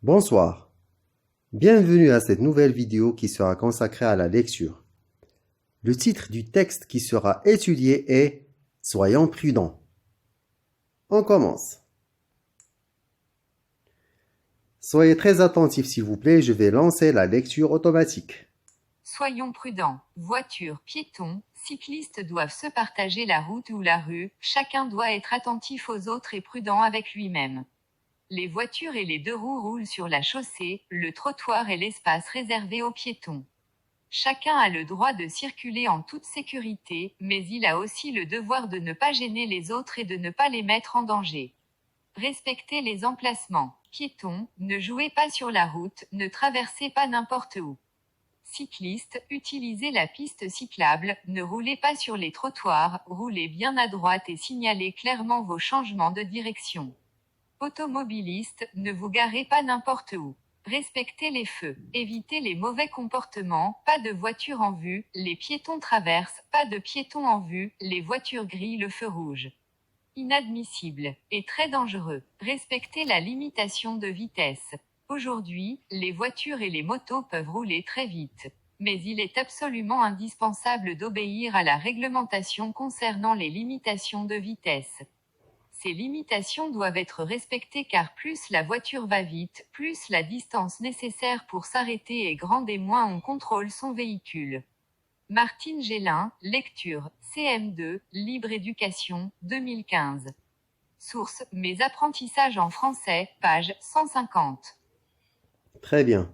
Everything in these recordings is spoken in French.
Bonsoir, bienvenue à cette nouvelle vidéo qui sera consacrée à la lecture. Le titre du texte qui sera étudié est « Soyons prudents ». On commence. Soyez très attentifs s'il vous plaît, je vais lancer la lecture automatique. Soyons prudents. Voitures, piétons, cyclistes doivent se partager la route ou la rue, chacun doit être attentif aux autres et prudent avec lui-même. Les voitures et les deux roues roulent sur la chaussée, le trottoir est l'espace réservé aux piétons. Chacun a le droit de circuler en toute sécurité, mais il a aussi le devoir de ne pas gêner les autres et de ne pas les mettre en danger. Respectez les emplacements. Piétons, ne jouez pas sur la route, ne traversez pas n'importe où. Cyclistes, utilisez la piste cyclable, ne roulez pas sur les trottoirs, roulez bien à droite et signalez clairement vos changements de direction. Automobilistes, ne vous garez pas n'importe où. Respectez les feux, évitez les mauvais comportements, pas de voiture en vue, les piétons traversent, pas de piétons en vue, les voitures grillent le feu rouge. Inadmissible, et très dangereux. Respectez la limitation de vitesse. Aujourd'hui, les voitures et les motos peuvent rouler très vite. Mais il est absolument indispensable d'obéir à la réglementation concernant les limitations de vitesse. Ces limitations doivent être respectées car plus la voiture va vite, plus la distance nécessaire pour s'arrêter est grande et moins on contrôle son véhicule. Martine Gélin, lecture, CM2, Libre Éducation, 2015. Source, Mes apprentissages en français, page 150. Très bien.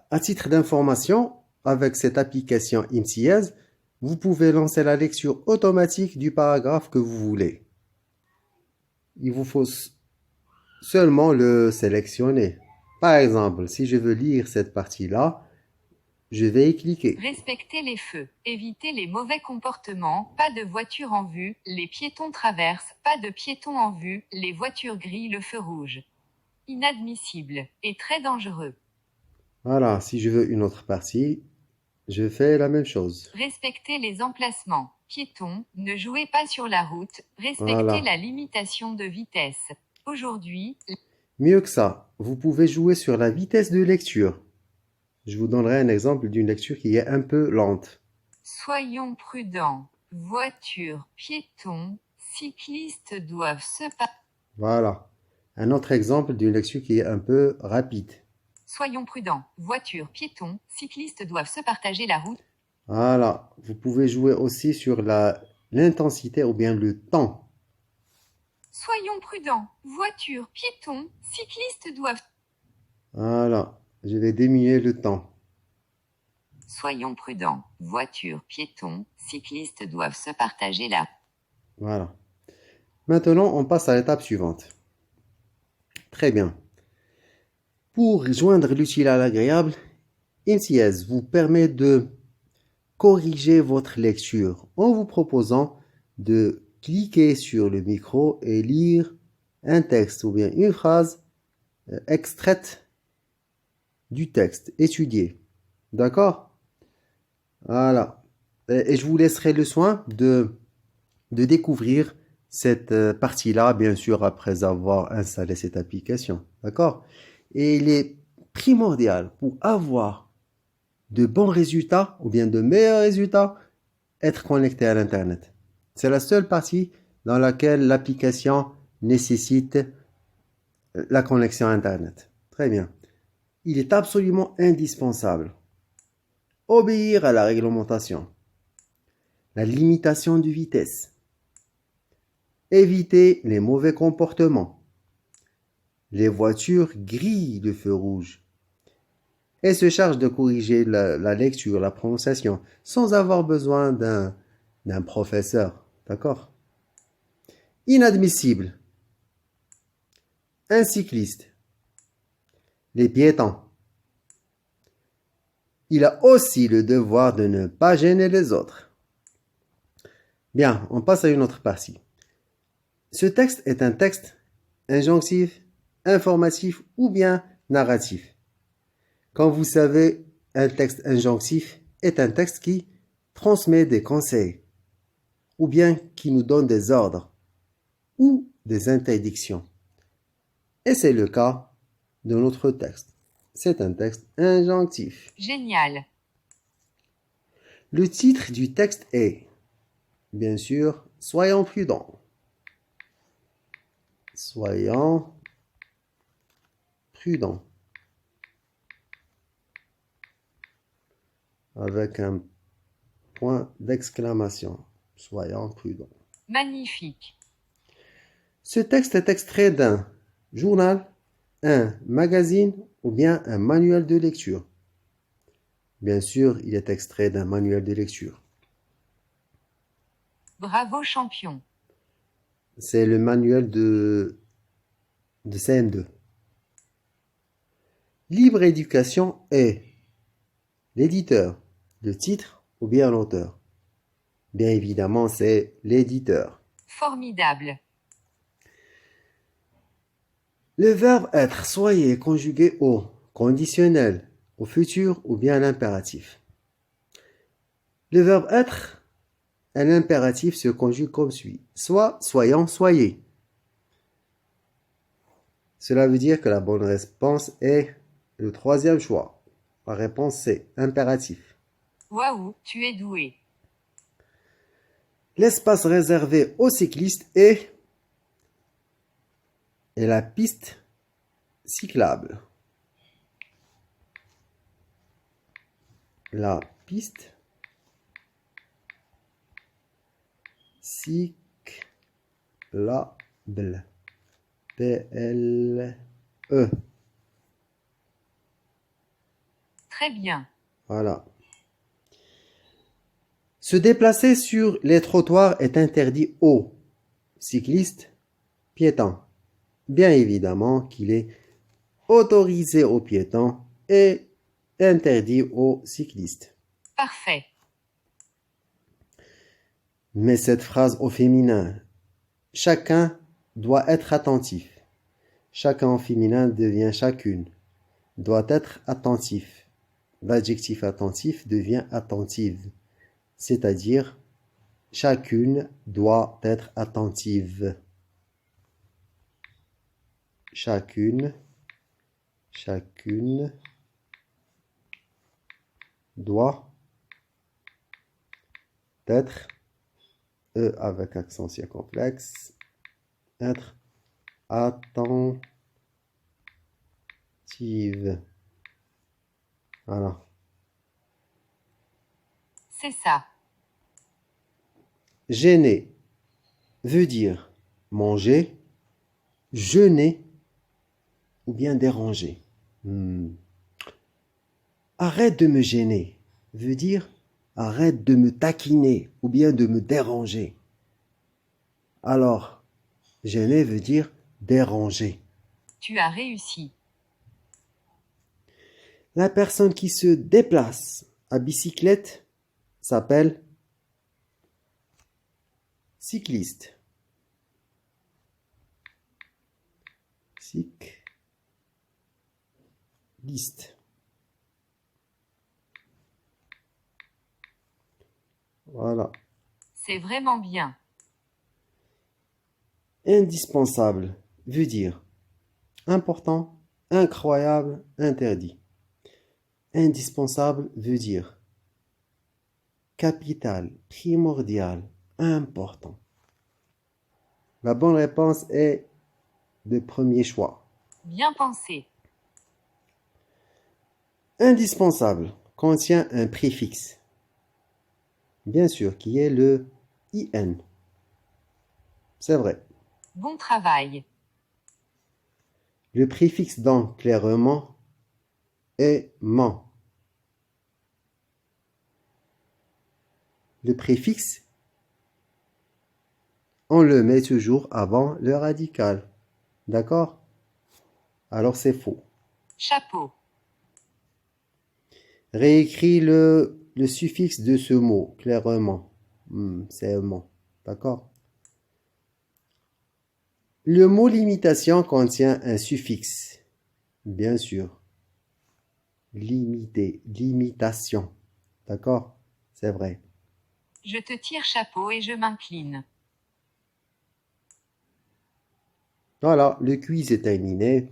À titre d'information, avec cette application IMSIAZ, vous pouvez lancer la lecture automatique du paragraphe que vous voulez. Il vous faut seulement le sélectionner. Par exemple, si je veux lire cette partie-là, je vais y cliquer. Respectez les feux, évitez les mauvais comportements, pas de voiture en vue, les piétons traversent, pas de piétons en vue, les voitures grillent le feu rouge. Inadmissible, et très dangereux. Voilà, si je veux une autre partie, je fais la même chose. Respectez les emplacements. Piétons, ne jouez pas sur la route, respectez Voilà. la limitation de vitesse. Aujourd'hui, Mieux que ça, vous pouvez jouer sur la vitesse de lecture. Je vous donnerai un exemple d'une lecture qui est un peu lente. soyons prudents. Voitures, piétons, cyclistes doivent se Voilà. Un autre exemple d'une lecture qui est un peu rapide. Soyons prudents. Voitures, piétons, cyclistes doivent se partager la route. Voilà. Vous pouvez jouer aussi sur l'intensité ou bien le temps. Soyons prudents. Voitures, piétons, cyclistes doivent. Voilà. Je vais diminuer le temps. Soyons prudents. Voitures, piétons, cyclistes doivent se partager la. Voilà. Maintenant, on passe à l'étape suivante. Très bien. Pour joindre l'utile à l'agréable, IMSIAZ vous permet de corriger votre lecture en vous proposant de cliquer sur le micro et lire un texte ou bien une phrase extraite du texte étudié. D'accord? Voilà. Et je vous laisserai le soin de découvrir cette partie-là, bien sûr, après avoir installé cette application. D'accord? Et il est primordial pour avoir de bons résultats ou bien de meilleurs résultats, être connecté à l'Internet. C'est la seule partie dans laquelle l'application nécessite la connexion Internet. Très bien. Il est absolument indispensable. Obéir à la réglementation. La limitation de vitesse. Éviter les mauvais comportements. Les voitures grillent le feu rouge et se charge de corriger la lecture, la prononciation, sans avoir besoin d'un professeur. D'accord? Inadmissible. Un cycliste. Les piétons. Il a aussi le devoir de ne pas gêner les autres. Bien, on passe à une autre partie. Ce texte est un texte injonctif, informatif ou bien narratif. Comme vous savez, un texte injonctif est un texte qui transmet des conseils ou bien qui nous donne des ordres ou des interdictions. Et c'est le cas de notre texte. C'est un texte injonctif. Génial. Le titre du texte est, bien sûr, Soyons prudents. Soyons prudents. Avec un point d'exclamation. Soyons prudents. Magnifique. Ce texte est extrait d'un journal, un magazine ou bien un manuel de lecture. Bien sûr, il est extrait d'un manuel de lecture. Bravo champion. C'est le manuel de CM2. Libre Éducation est l'éditeur, le titre ou bien l'auteur. Bien évidemment, c'est l'éditeur. Formidable. Le verbe être, soyez conjugué au conditionnel, au futur ou bien à l'impératif. Le verbe être et l'impératif se conjuguent comme suit. Soit, soyons, soyez. Cela veut dire que la bonne réponse est le troisième choix. La réponse c'est impératif. Waouh, tu es doué. L'espace réservé aux cyclistes est la piste cyclable. La piste cyclable. P-L-E. Très bien. Voilà. Se déplacer sur les trottoirs est interdit aux cyclistes, piétons. Bien évidemment qu'il est autorisé aux piétons et interdit aux cyclistes. Parfait. Mais cette phrase au féminin, chacun doit être attentif. Chacun au féminin devient chacune. Doit être attentif. L'adjectif attentif devient attentive. C'est-à-dire, chacune doit être attentive. Chacune doit être, E avec accent circonflexe, être attentive. Voilà. C'est ça. Gêner veut dire manger, jeûner ou bien déranger. Arrête de me gêner veut dire arrête de me taquiner ou bien de me déranger. Alors, gêner veut dire déranger. Tu as réussi. La personne qui se déplace à bicyclette s'appelle cycliste. Cycliste. Voilà. C'est vraiment bien. Indispensable veut dire important, incroyable, interdit. Indispensable veut dire capital, primordial, important. La bonne réponse est le premier choix. Bien pensé. Indispensable contient un préfixe. Bien sûr, qui est le IN. C'est vrai. Bon travail. Le préfixe dans clairement est ment. Le préfixe, on le met toujours avant le radical. D'accord? Alors c'est faux. Chapeau. Réécris le suffixe de ce mot, clairement. C'est un mot. D'accord? Le mot limitation contient un suffixe. Bien sûr. Limiter, limitation. D'accord? C'est vrai. Je te tire chapeau et je m'incline. Voilà, le quiz est terminé.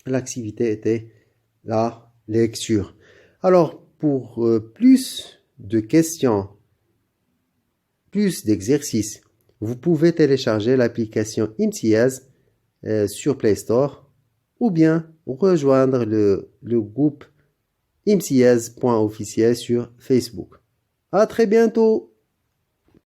L'activité était la lecture. Alors, pour plus de questions, plus d'exercices, vous pouvez télécharger l'application IMTIAZ sur Play Store ou bien rejoindre le groupe imtiaz.officiel sur Facebook. À très bientôt!